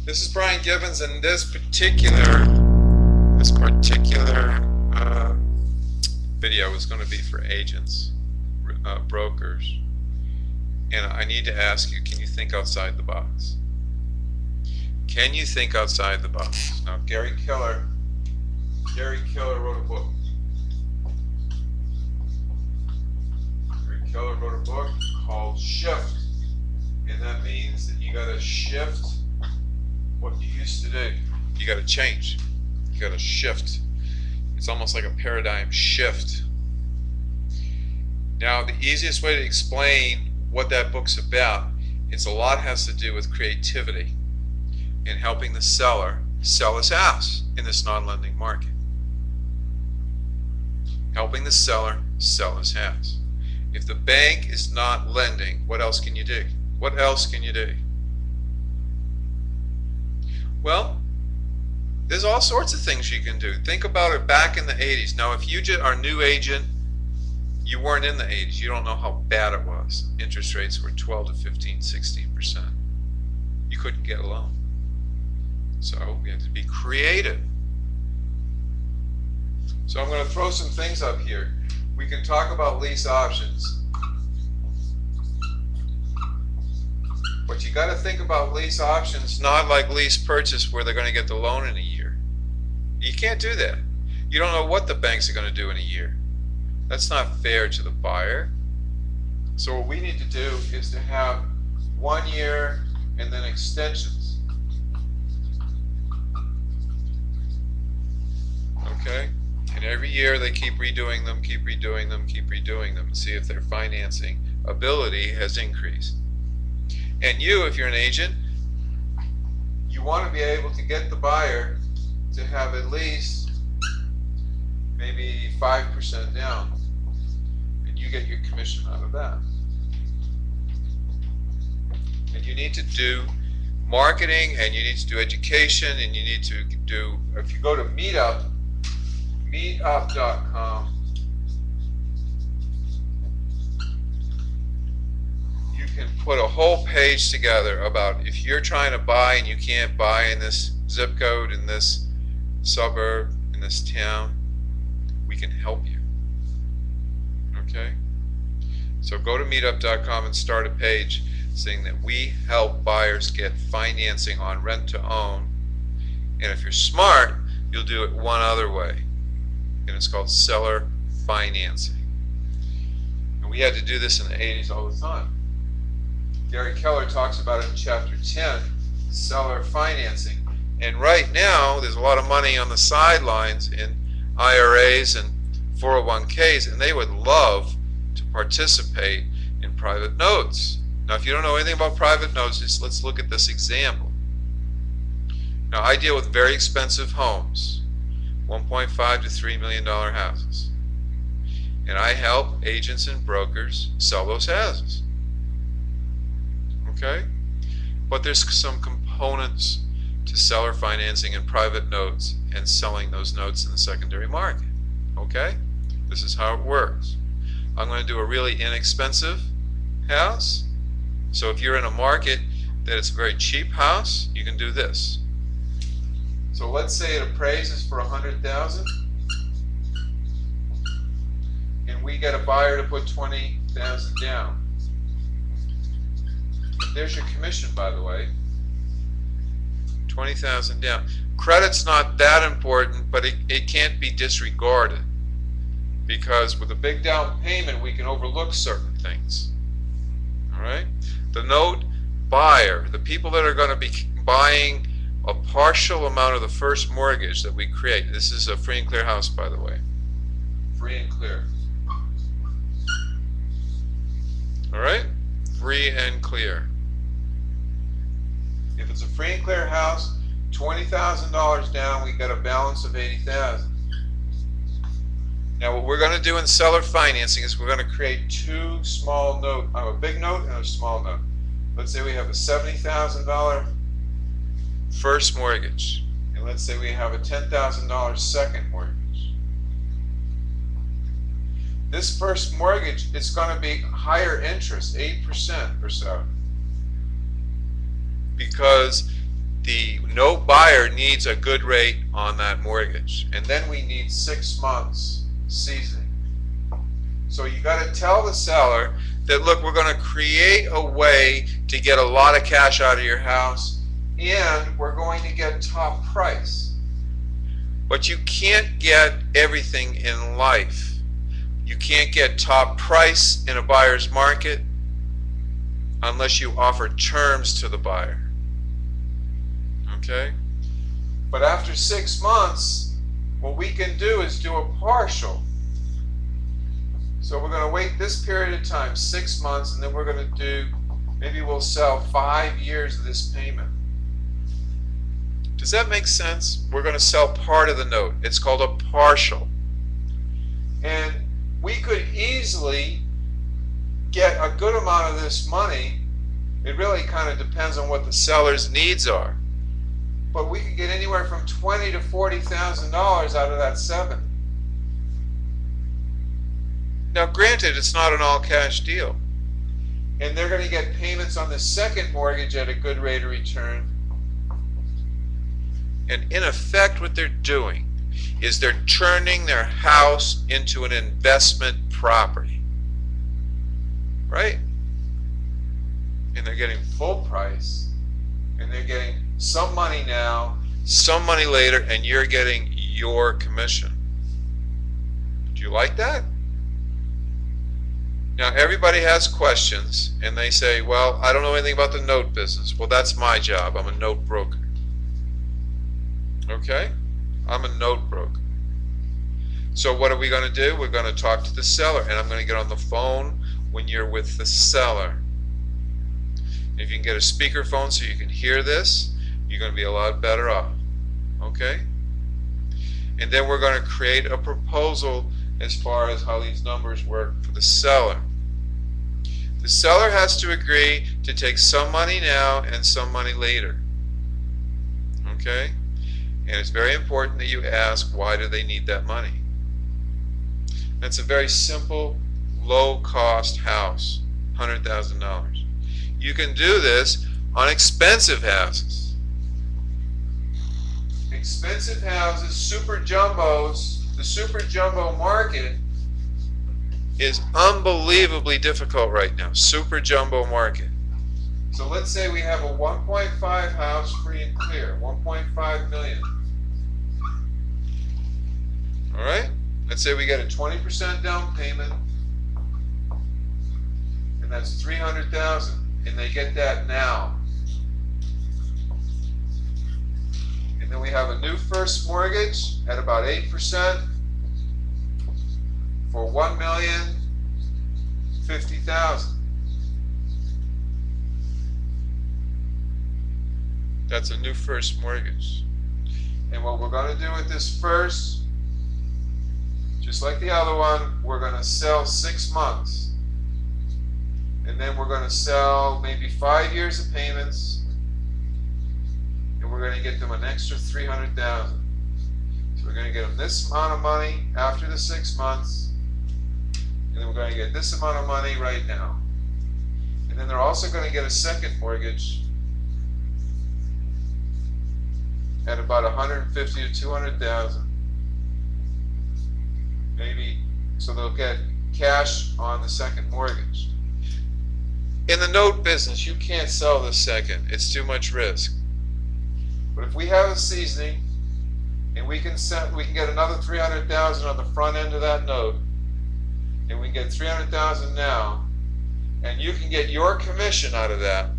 This is Brian Gibbons, and this particular video is going to be for agents, brokers, and I need to ask you: can you think outside the box? Can you think outside the box? Now, Gary Keller wrote a book. Gary Keller wrote a book called Shift, and that means that you got to shift what you used to do. You got to change. You got to shift. It's almost like a paradigm shift. Now, the easiest way to explain what that book's about is a lot has to do with creativity and helping the seller sell his house in this non-lending market. Helping the seller sell his house. If the bank is not lending, what else can you do? What else can you do? Well, there's all sorts of things you can do. Think about it back in the 80s. Now, if you are a new agent, you weren't in the 80s. You don't know how bad it was. Interest rates were 12 to 15, 16%. You couldn't get a loan. So we had to be creative. So I'm going to throw some things up here. We can talk about lease options. But you got to think about lease options not like lease purchase where they're going to get the loan in a year. You can't do that. You don't know what the banks are going to do in a year. That's not fair to the buyer. So what we need to do is to have 1 year and then extensions. Okay? And every year they keep redoing them, keep redoing them, keep redoing them, and see if their financing ability has increased. And you, if you're an agent, you want to be able to get the buyer to have at least maybe 5% down. And you get your commission out of that. And you need to do marketing, and you need to do education, and you need to do, if you go to meetup.com, you can put a whole page together about if you're trying to buy and you can't buy in this zip code, in this suburb, in this town, we can help you. Okay? So go to meetup.com and start a page saying that we help buyers get financing on rent to own. And if you're smart, you'll do it one other way. And it's called seller financing. And we had to do this in the 80s all the time. Gary Keller talks about it in chapter 10, seller financing. And right now, there's a lot of money on the sidelines in IRAs and 401ks, and they would love to participate in private notes. Now, if you don't know anything about private notes, let's look at this example. Now, I deal with very expensive homes, $1.5 to $3 million houses. And I help agents and brokers sell those houses. Okay? But there's some components to seller financing and private notes and selling those notes in the secondary market. Okay? This is how it works. I'm going to do a really inexpensive house. So if you're in a market that it's a very cheap house, you can do this. So let's say it appraises for $100,000, and we get a buyer to put $20,000 down. There's your commission, by the way. $20,000 down. Credit's not that important, but it can't be disregarded, because with a big down payment, we can overlook certain things. All right? The note buyer, the people that are going to be buying a partial amount of the first mortgage that we create. This is a free and clear house, by the way. Free and clear. All right? Free and clear. If it's a free and clear house, $20,000 down, we got a balance of $80,000. Now, what we're going to do in seller financing is we're going to create two small notes, a big note and a small note. Let's say we have a $70,000 first mortgage, and let's say we have a $10,000 second mortgage. This first mortgage is going to be higher interest, 8% or so, because the note buyer needs a good rate on that mortgage, and then we need 6 months seasoning. So you got to tell the seller that, look, we're going to create a way to get a lot of cash out of your house, and we're going to get top price. But you can't get everything in life. You can't get top price in a buyer's market unless you offer terms to the buyer. Okay? But after 6 months, what we can do is do a partial. So we're going to wait this period of time, 6 months, and then we're going to do, maybe we'll sell 5 years of this payment. Does that make sense? We're going to sell part of the note. It's called a partial. And we could easily get a good amount of this money. It really kind of depends on what the seller's needs are. But we could get anywhere from $20,000 to $40,000 out of that 7. Now granted, it's not an all-cash deal. And they're going to get payments on the second mortgage at a good rate of return. And in effect, what they're doing is they're turning their house into an investment property. Right? And they're getting full price. And they're getting some money now, some money later, and you're getting your commission. Do you like that? Now everybody has questions, and they say, well, I don't know anything about the note business. Well, that's my job. I'm a note broker. Okay? I'm a note broker. So what are we going to do? We're going to talk to the seller, and I'm going to get on the phone when you're with the seller. If you can get a speakerphone so you can hear this, you're going to be a lot better off. Okay? And then we're going to create a proposal as far as how these numbers work for the seller. The seller has to agree to take some money now and some money later. Okay? And it's very important that you ask, why do they need that money? That's a very simple, low-cost house, $100,000. You can do this on expensive houses. Expensive houses, super jumbos, the super jumbo market is unbelievably difficult right now. Super jumbo market. So let's say we have a 1.5 house free and clear, 1.5 million. All right? Let's say we get a 20% down payment, and that's 300,000, and they get that now. And then we have a new first mortgage at about 8% for $1,050,000. That's a new first mortgage. And what we're going to do with this first, just like the other one, we're going to sell 6 months. And then we're going to sell maybe 5 years of payments. And we're going to get them an extra $300,000. So we're going to get them this amount of money after the 6 months. And then we're going to get this amount of money right now. And then they're also going to get a second mortgage at about $150,000 to $200,000. Maybe, so they'll get cash on the second mortgage. In the note business, you can't sell the second. It's too much risk. But if we have a seasoning and we can get another $300,000 on the front end of that note, and we get $300,000 now, and you can get your commission out of that.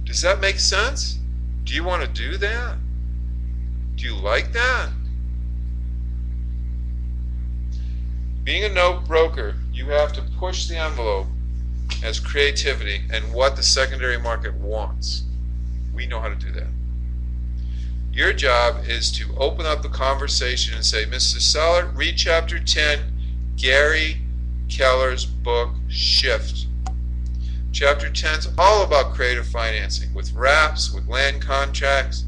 Does that make sense? Do you want to do that? Do you like that? Being a note broker, you have to push the envelope as creativity and what the secondary market wants. We know how to do that. Your job is to open up the conversation and say, Mr. Seller, read chapter 10, Gary Keller's book, Shift. Chapter 10 is all about creative financing with wraps, with land contracts,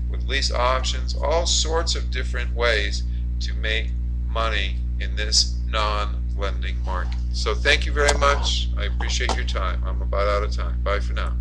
with lease options, all sorts of different ways to make money in this non-lending market. So thank you very much. I appreciate your time. I'm about out of time. Bye for now.